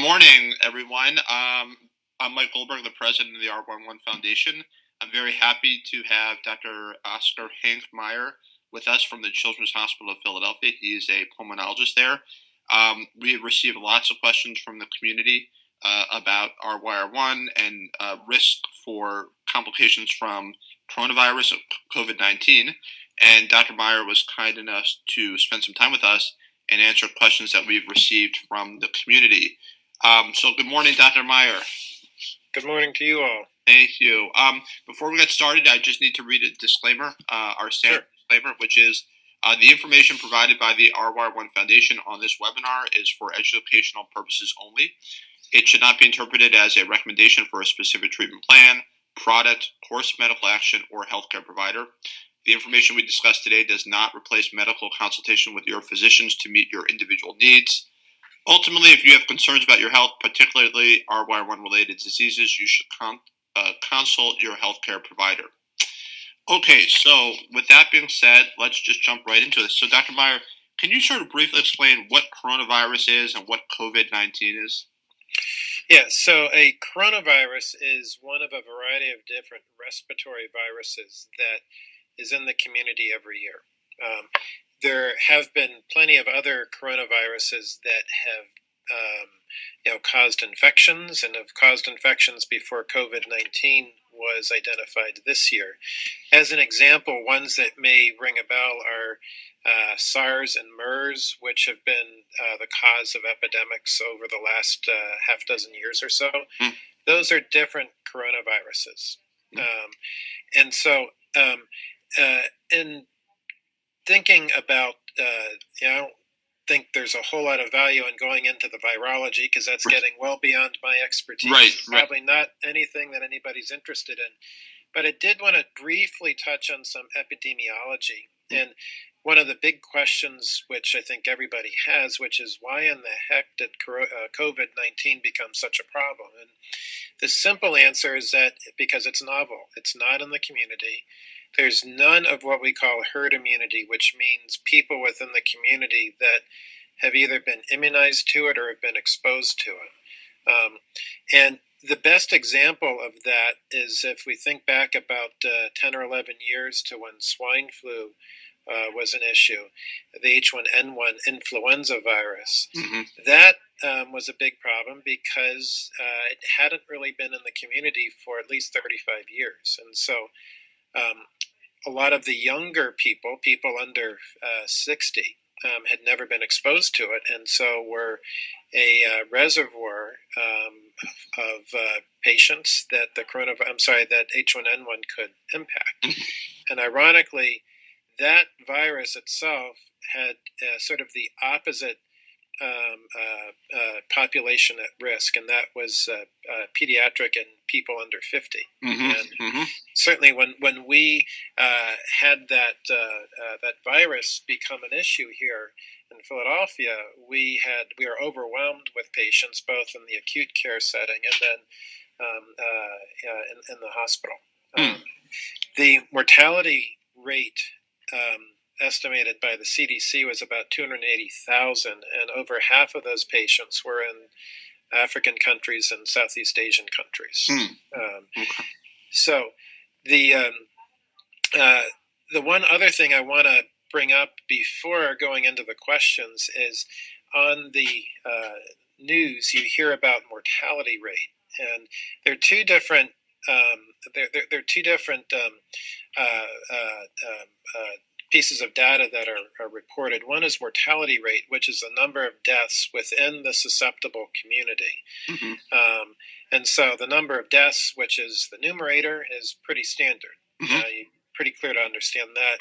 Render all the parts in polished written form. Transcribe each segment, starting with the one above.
morning, everyone. I'm Mike Goldberg, the president of the R1 Foundation. I'm very happy to have Dr. Oscar Hank Meyer with us from the Children's Hospital of Philadelphia. He is a pulmonologist there. We have received lots of questions from the community about RYR1 and risk for complications from coronavirus of COVID-19. And Dr. Meyer was kind enough to spend some time with us and answer questions that we've received from the community. So good morning, Dr. Meyer. Good morning to you all. Thank you. Before we get started, I just need to read a disclaimer, our standard disclaimer, which is the information provided by the RYR-1 Foundation on this webinar is for educational purposes only. It should not be interpreted as a recommendation for a specific treatment plan, product, course of medical action, or healthcare provider. The information we discuss today does not replace medical consultation with your physicians to meet your individual needs. Ultimately, if you have concerns about your health, particularly RYR-1-related diseases, you should consult your healthcare provider. Okay, so with that being said, let's just jump right into this. So, Dr. Meyer, can you sort of briefly explain what coronavirus is and what COVID-19 is? Yeah, so a coronavirus is one of a variety of different respiratory viruses that is in the community every year. There have been plenty of other coronaviruses that have caused infections and have caused infections before COVID-19 was identified this year. As an example, ones that may ring a bell are SARS and MERS, which have been the cause of epidemics over the last half dozen years or so. Those are different coronaviruses. And so in thinking about, I don't think there's a whole lot of value in going into the virology because that's getting well beyond my expertise. Right. Probably not anything that anybody's interested in. But I did want to briefly touch on some epidemiology. And one of the big questions, which I think everybody has, which is why in the heck did COVID-19 become such a problem? And the simple answer is that because it's novel. It's not in the community. There's none of what we call herd immunity, which means people within the community that have either been immunized to it or have been exposed to it. And the best example of that is if we think back about 10 or 11 years to when swine flu was an issue, the H1N1 influenza virus. That was a big problem because it hadn't really been in the community for at least 35 years. And so a lot of the younger people under 60, had never been exposed to it, and so were a reservoir of patients that that H1N1 could impact. And ironically, that virus itself had sort of the opposite population at risk, and that was pediatric and people under 50. And certainly, when we had that virus become an issue here in Philadelphia, we were overwhelmed with patients both in the acute care setting and then in the hospital. The mortality rate estimated by the CDC was about 280,000, and over half of those patients were in African countries and Southeast Asian countries. So the one other thing I want to bring up before going into the questions is on the news you hear about mortality rate, and there are two different pieces of data that are reported. One is mortality rate, which is the number of deaths within the susceptible community. And so the number of deaths, which is the numerator, is pretty standard. Pretty clear to understand that.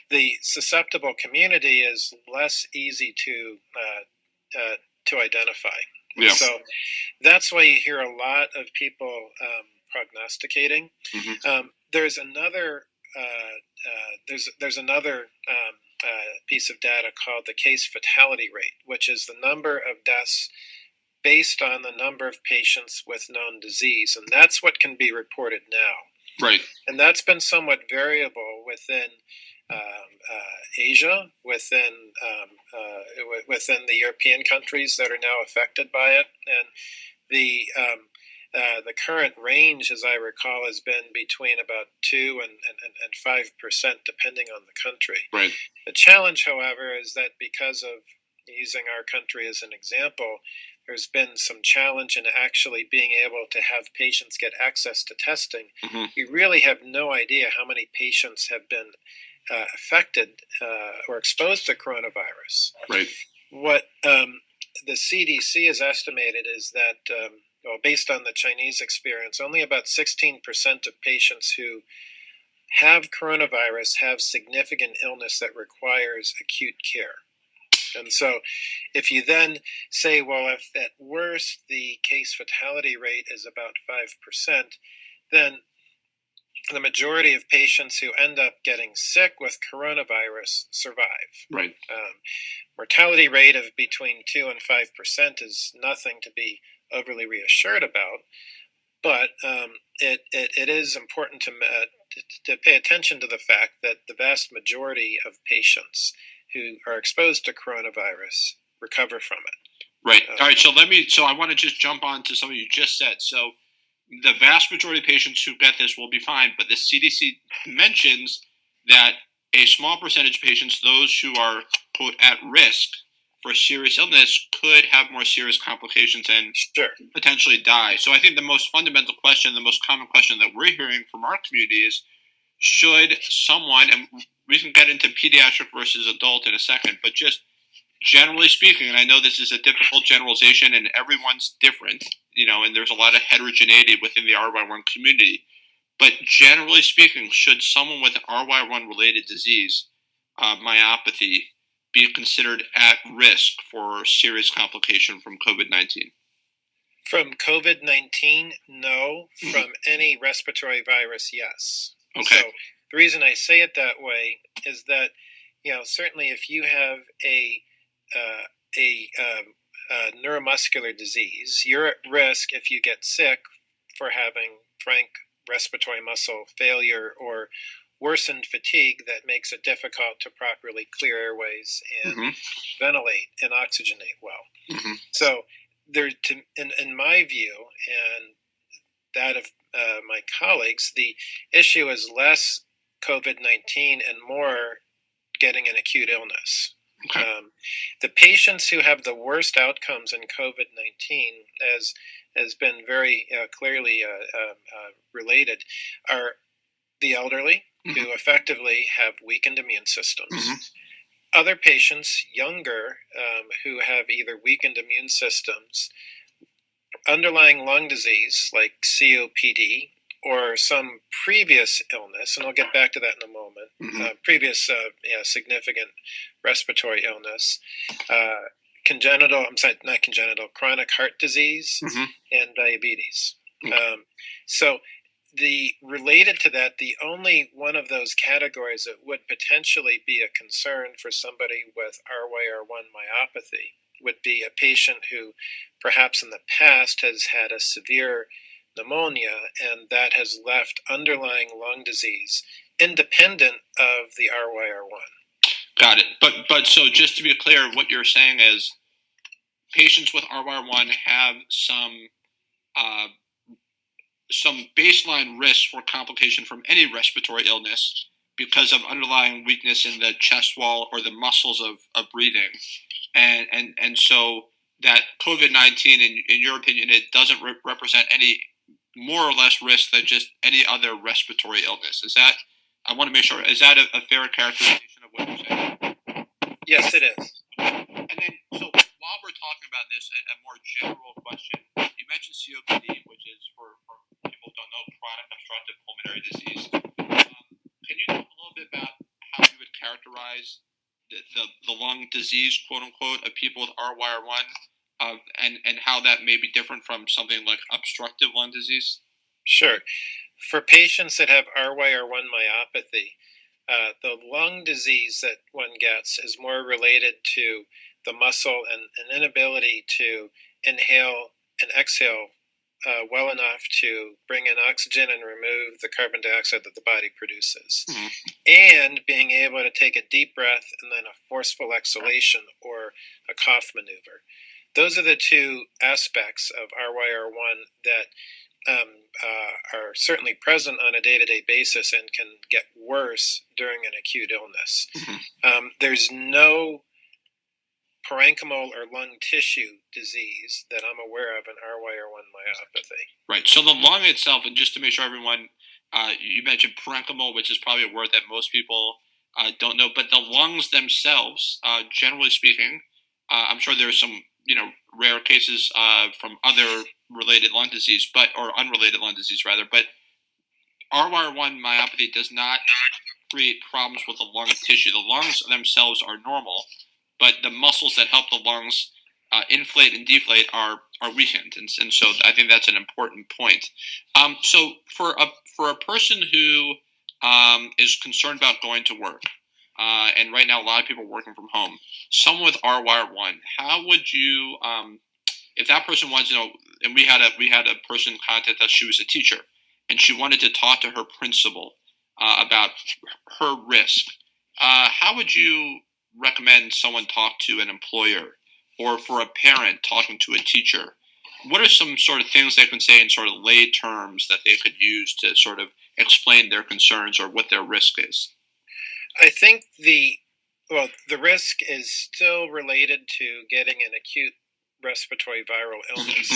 The susceptible community is less easy to identify. Yeah. So that's why you hear a lot of people prognosticating. There's another piece of data called the case fatality rate, which is the number of deaths based on the number of patients with known disease, and that's what can be reported now. Right. And that's been somewhat variable within Asia, within the European countries that are now affected by it, and the current range, as I recall, has been between about 2 and 5%, depending on the country. Right. The challenge, however, is that because of using our country as an example, there's been some challenge in actually being able to have patients get access to testing. Mm-hmm. We really have no idea how many patients have been affected or exposed to coronavirus. Right. What the CDC has estimated is that, based on the Chinese experience, only about 16% of patients who have coronavirus have significant illness that requires acute care. And so if you then say, well, if at worst the case fatality rate is about 5%, then the majority of patients who end up getting sick with coronavirus survive. Right. Mortality rate of between 2 and 5% is nothing to be overly reassured about, but it is important to pay attention to the fact that the vast majority of patients who are exposed to coronavirus recover from it. Right. All right. So I want to just jump on to something you just said. So the vast majority of patients who get this will be fine, but the CDC mentions that a small percentage of patients, those who are, quote, at risk for serious illness, could have more serious complications and potentially die. So I think the most fundamental question, the most common question that we're hearing from our community is, should someone, and we can get into pediatric versus adult in a second, but just generally speaking, and I know this is a difficult generalization and everyone's different, and there's a lot of heterogeneity within the RYR1 community, but generally speaking, should someone with RYR1-related disease, myopathy, be considered at risk for serious complication from COVID-19? From COVID-19, no. From any respiratory virus, yes. Okay. So the reason I say it that way is that, certainly if you have a neuromuscular disease, you're at risk if you get sick for having frank respiratory muscle failure or worsened fatigue that makes it difficult to properly clear airways and ventilate and oxygenate well. So in my view, and that of my colleagues, the issue is less COVID-19 and more getting an acute illness. Okay. The patients who have the worst outcomes in COVID-19, as has been very clearly related, are the elderly, who effectively have weakened immune systems. Other patients, younger, who have either weakened immune systems, underlying lung disease like COPD, or some previous illness, and I'll get back to that in a moment, previous significant respiratory illness, chronic heart disease, and diabetes. So related to that, the only one of those categories that would potentially be a concern for somebody with RYR1 myopathy would be a patient who perhaps in the past has had a severe pneumonia and that has left underlying lung disease independent of the RYR1. Got it. But so just to be clear, what you're saying is patients with RYR1 have some baseline risk for complication from any respiratory illness because of underlying weakness in the chest wall or the muscles of breathing, and so that COVID-19, in your opinion, it doesn't represent any more or less risk than just any other respiratory illness. Is that? I want to make sure. Is that a fair characterization of what you're saying? Yes, it is. And then, so while we're talking about this, a more general question, you mentioned COPD, which is for people who don't know, chronic obstructive pulmonary disease. Can you talk a little bit about how you would characterize the lung disease, quote unquote, of people with RYR1, and how that may be different from something like obstructive lung disease? Sure. For patients that have RYR1 myopathy, the lung disease that one gets is more related to the muscle and an inability to inhale and exhale well enough to bring in oxygen and remove the carbon dioxide that the body produces, and being able to take a deep breath and then a forceful exhalation or a cough maneuver. Those are the two aspects of RYR1 that are certainly present on a day-to-day basis and can get worse during an acute illness. There's no parenchymal or lung tissue disease that I'm aware of in RYR1 myopathy. Right. So the lung itself, and just to make sure everyone, you mentioned parenchymal, which is probably a word that most people don't know, but the lungs themselves, generally speaking, I'm sure there's some rare cases from other related lung disease, or unrelated lung disease rather, but RYR1 myopathy does not create problems with the lung tissue. The lungs themselves are normal, but the muscles that help the lungs inflate and deflate are weakened, and so I think that's an important point. So for a person who is concerned about going to work, and right now a lot of people are working from home, someone with RYR1, how would you, if that person wants to know? And we had a person contact us. She was a teacher, and she wanted to talk to her principal about her risk. How would you recommend someone talk to an employer, or for a parent talking to a teacher? What are some sort of things they can say in sort of lay terms that they could use to sort of explain their concerns or what their risk is? I think the risk is still related to getting an acute respiratory viral illness.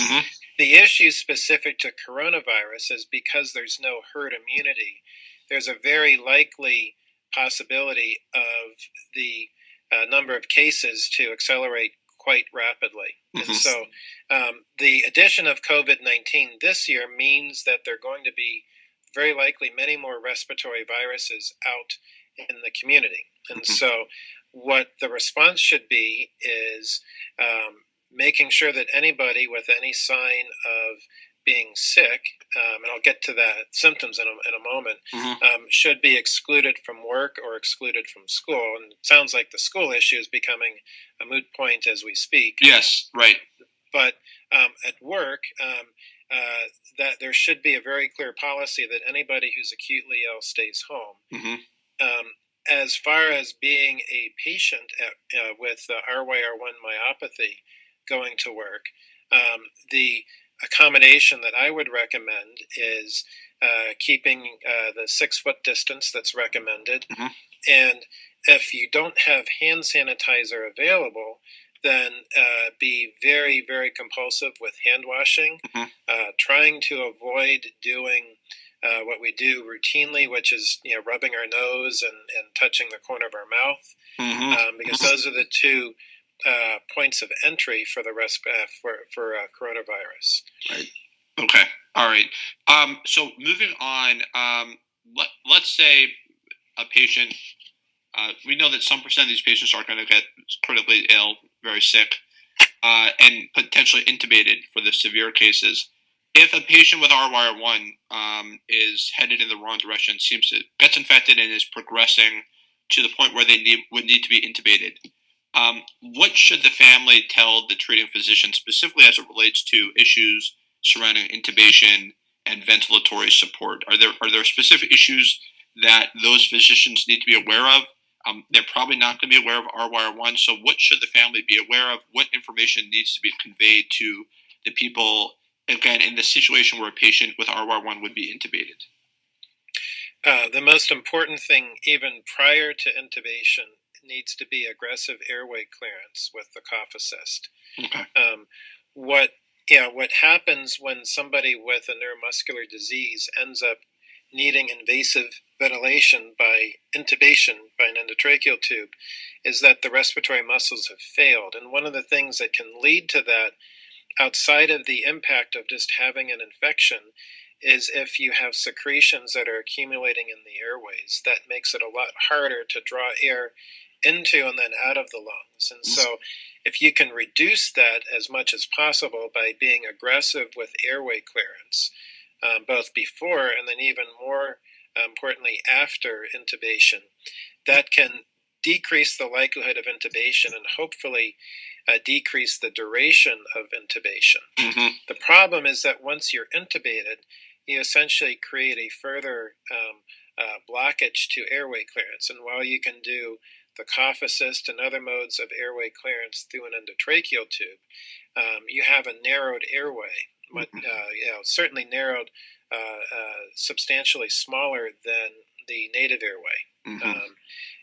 The issue specific to coronavirus is because there's no herd immunity, there's a very likely possibility of the number of cases to accelerate quite rapidly. And so the addition of COVID-19 this year means that there are going to be very likely many more respiratory viruses out in the community. And so what the response should be is making sure that anybody with any sign of being sick, and I'll get to that symptoms in a moment, should be excluded from work or excluded from school. And it sounds like the school issue is becoming a moot point as we speak. Yes, right. But at work, that there should be a very clear policy that anybody who's acutely ill stays home. As far as being a patient with RYR1 myopathy going to work, the accommodation that I would recommend is keeping the 6-foot distance that's recommended. And if you don't have hand sanitizer available, then be very, very compulsive with hand washing, trying to avoid doing what we do routinely, which is rubbing our nose and touching the corner of our mouth, because those are the two points of entry for the for coronavirus. Right. Okay. All right. So moving on, let's say a patient. We know that some percent of these patients are going to get critically ill, very sick, and potentially intubated for the severe cases. If a patient with RYR1 is headed in the wrong direction, gets infected and is progressing to the point where they would need to be intubated, what should the family tell the treating physician, specifically as it relates to issues surrounding intubation and ventilatory support? Are there specific issues that those physicians need to be aware of? They're probably not going to be aware of RYR1. So what should the family be aware of? What information needs to be conveyed to the people, again, in the situation where a patient with RYR1 would be intubated? The most important thing, even prior to intubation, needs to be aggressive airway clearance with the cough assist. What happens when somebody with a neuromuscular disease ends up needing invasive ventilation by intubation by an endotracheal tube is that the respiratory muscles have failed. And one of the things that can lead to that, outside of the impact of just having an infection, is if you have secretions that are accumulating in the airways. That makes it a lot harder to draw air into and then out of the lungs. And so if you can reduce that as much as possible by being aggressive with airway clearance, both before and then even more importantly after intubation, that can decrease the likelihood of intubation and hopefully decrease the duration of intubation. Mm-hmm. The problem is that once you're intubated, you essentially create a further blockage to airway clearance. And while you can do the cough assist and other modes of airway clearance through an endotracheal tube, you have a narrowed airway, certainly narrowed, substantially smaller than the native airway. Mm-hmm.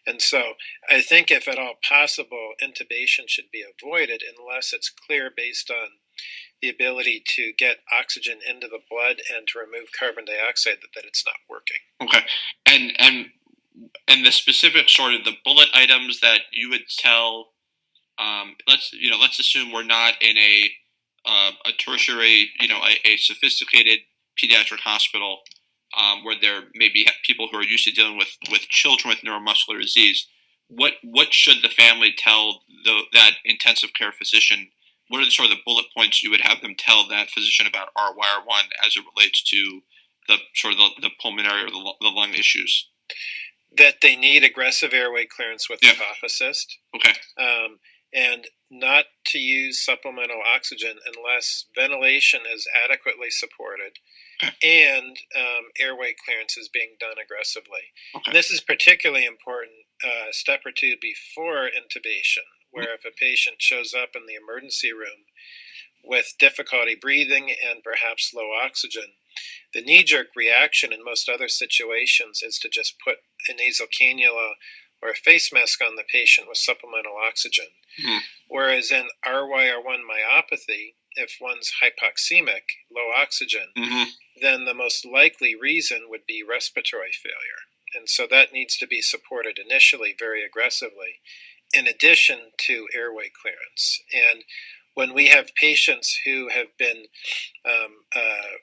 And so I think if at all possible, intubation should be avoided unless it's clear based on the ability to get oxygen into the blood and to remove carbon dioxide that it's not working. Okay. And the specific sort of the bullet items that you would tell, let's assume we're not in a tertiary, a sophisticated pediatric hospital, where there may be people who are used to dealing with children with neuromuscular disease. What should the family tell that intensive care physician? What are the sort of the bullet points you would have them tell that physician about RYR1 as it relates to the sort of the pulmonary or the lung issues? That they need aggressive airway clearance with the cough assist. Okay. And not to use supplemental oxygen unless ventilation is adequately supported and airway clearance is being done aggressively. Okay. This is particularly important a step or two before intubation, where if a patient shows up in the emergency room with difficulty breathing and perhaps low oxygen, the knee-jerk reaction in most other situations is to just put a nasal cannula or a face mask on the patient with supplemental oxygen. Mm-hmm. Whereas in RYR1 myopathy, if one's hypoxemic, low oxygen, mm-hmm. then the most likely reason would be respiratory failure. And so that needs to be supported initially very aggressively, in addition to airway clearance. And when we have patients who have been,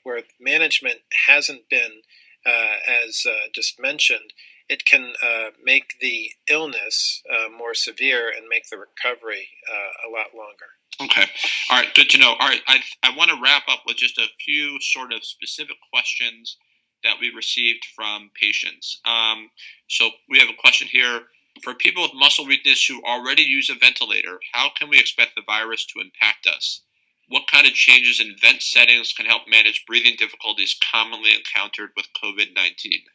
where management hasn't been, as just mentioned, it can make the illness more severe and make the recovery a lot longer. Okay. All right. Good to know. All right. I want to wrap up with just a few sort of specific questions that we received from patients. So we have a question here. For people with muscle weakness who already use a ventilator, how can we expect the virus to impact us? What kind of changes in vent settings can help manage breathing difficulties commonly encountered with COVID-19?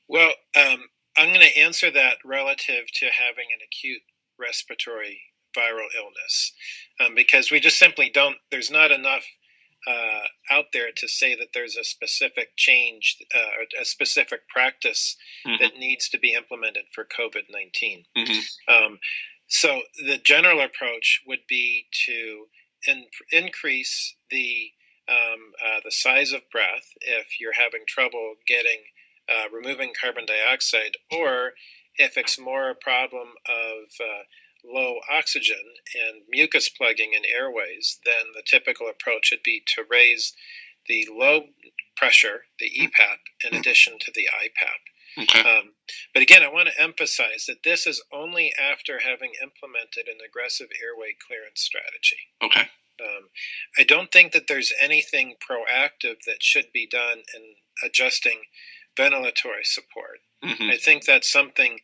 Well, I'm going to answer that relative to having an acute respiratory viral illness, because we just simply don't, there's not enough out there to say that there's a specific change or a specific practice mm-hmm. that needs to be implemented for COVID-19. Mm-hmm. So the general approach would be to increase the size of breath if you're having trouble getting removing carbon dioxide, or if it's more a problem of low oxygen and mucus plugging in airways, then the typical approach would be to raise the low pressure, the EPAP, in addition to the IPAP. Okay. But again, I want to emphasize that this is only after having implemented an aggressive airway clearance strategy. Okay. I don't think that there's anything proactive that should be done in adjusting ventilatory support. Mm-hmm. I think that's something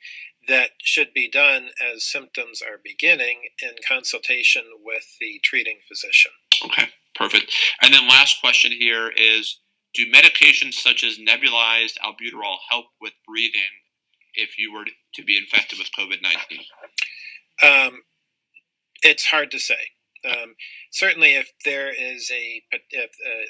that should be done as symptoms are beginning in consultation with the treating physician. Okay, perfect. And then last question here is, do medications such as nebulized albuterol help with breathing if you were to be infected with COVID-19? It's hard to say. Certainly, if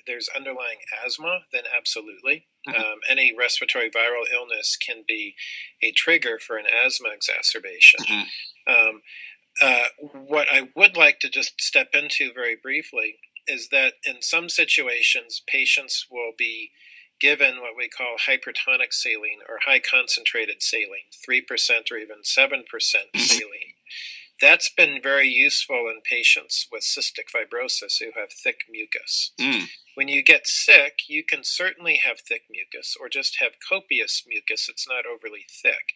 there's underlying asthma, then absolutely. Mm-hmm. Any respiratory viral illness can be a trigger for an asthma exacerbation. Mm-hmm. What I would like to just step into very briefly is that in some situations, patients will be given what we call hypertonic saline or high concentrated saline, 3% or even 7% saline. That's been very useful in patients with cystic fibrosis who have thick mucus. Mm. When you get sick, you can certainly have thick mucus or just have copious mucus. It's not overly thick.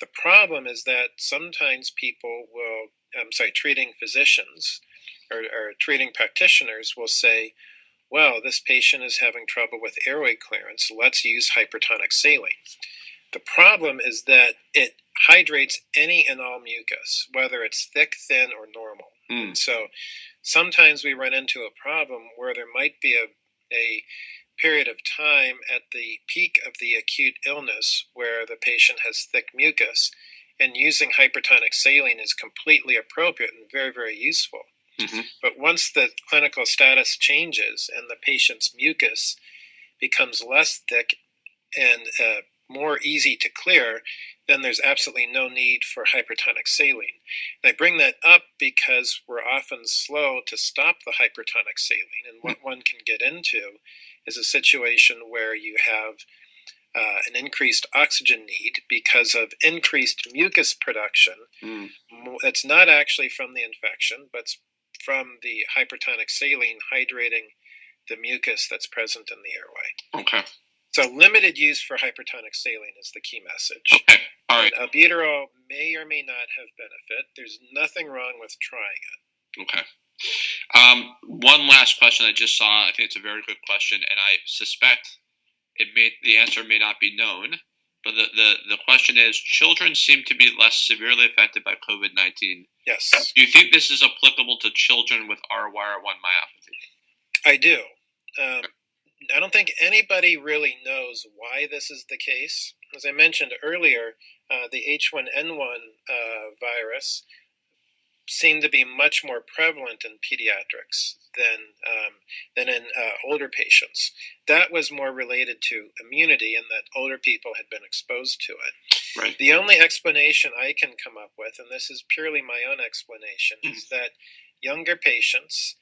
The problem is that sometimes people will, treating physicians or treating practitioners will say, well, this patient is having trouble with airway clearance. Let's use hypertonic saline. The problem is that it hydrates any and all mucus, whether it's thick, thin, or normal. And so sometimes we run into a problem where there might be a period of time at the peak of the acute illness where the patient has thick mucus, and using hypertonic saline is completely appropriate and very, very useful. But once the clinical status changes and the patient's mucus becomes less thick and more easy to clear, then there's absolutely no need for hypertonic saline. And I bring that up because we're often slow to stop the hypertonic saline, and what one can get into is a situation where you have an increased oxygen need because of increased mucus production. It's not actually from the infection, but from the hypertonic saline hydrating the mucus that's present in the airway. Okay. So limited use for hypertonic saline is the key message. Okay. All right. And albuterol may or may not have benefit. There's nothing wrong with trying it. Okay. One last question I just saw. I think it's a very good question, and I suspect the answer may not be known. But the question is: children seem to be less severely affected by COVID-19. Yes. Do you think this is applicable to children with RYR1 myopathy? I do. I don't think anybody really knows why this is the case. As I mentioned earlier, the H1N1 virus seemed to be much more prevalent in pediatrics than in older patients. That was more related to immunity, and that older people had been exposed to it. Right. The only explanation I can come up with, and this is purely my own explanation, is that younger patients,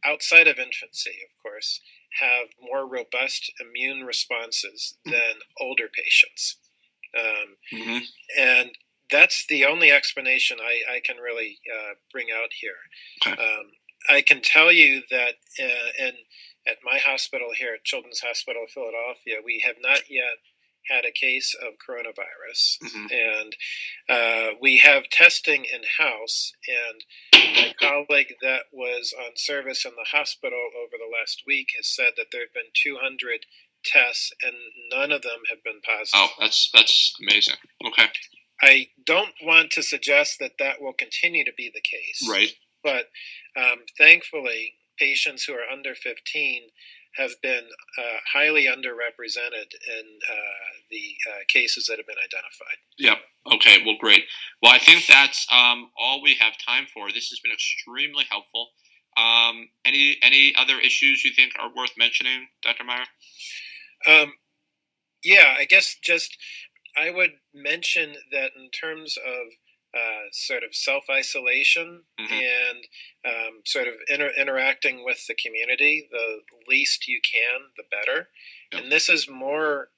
outside of infancy, of course, have more robust immune responses than older patients. And that's the only explanation I can really bring out here. Okay. I can tell you that at my hospital here at Children's Hospital of Philadelphia, we have not yet had a case of coronavirus. And we have testing in-house, and my colleague that was on service in the hospital over the last week has said that there have been 200 tests, and none of them have been positive. Oh, that's amazing. Okay. I don't want to suggest that that will continue to be the case. Right. But thankfully, patients who are under 15 have been highly underrepresented in the cases that have been identified. Yep. Okay. Well, great. Well, I think that's all we have time for. This has been extremely helpful. Any other issues you think are worth mentioning, Dr. Meyer? Yeah, I guess just I would mention that in terms of sort of self-isolation and sort of interacting with the community, the least you can, the better. Yep. And this is more,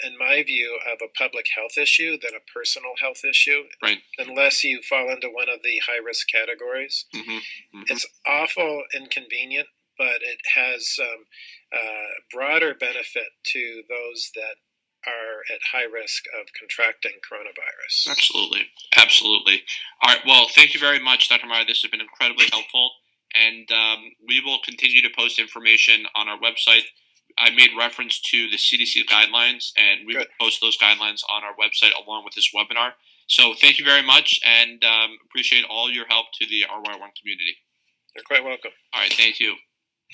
in my view, of a public health issue than a personal health issue, right? Unless you fall into one of the high-risk categories. It's awful inconvenient, but it has broader benefit to those that are at high risk of contracting coronavirus. Absolutely. All right. Well, thank you very much, Dr. Meyer. This has been incredibly helpful, and we will continue to post information on our website. I made reference to the CDC guidelines, and we will post those guidelines on our website along with this webinar. So thank you very much, and appreciate all your help to the RYR1 community. You're quite welcome. All right. Thank you.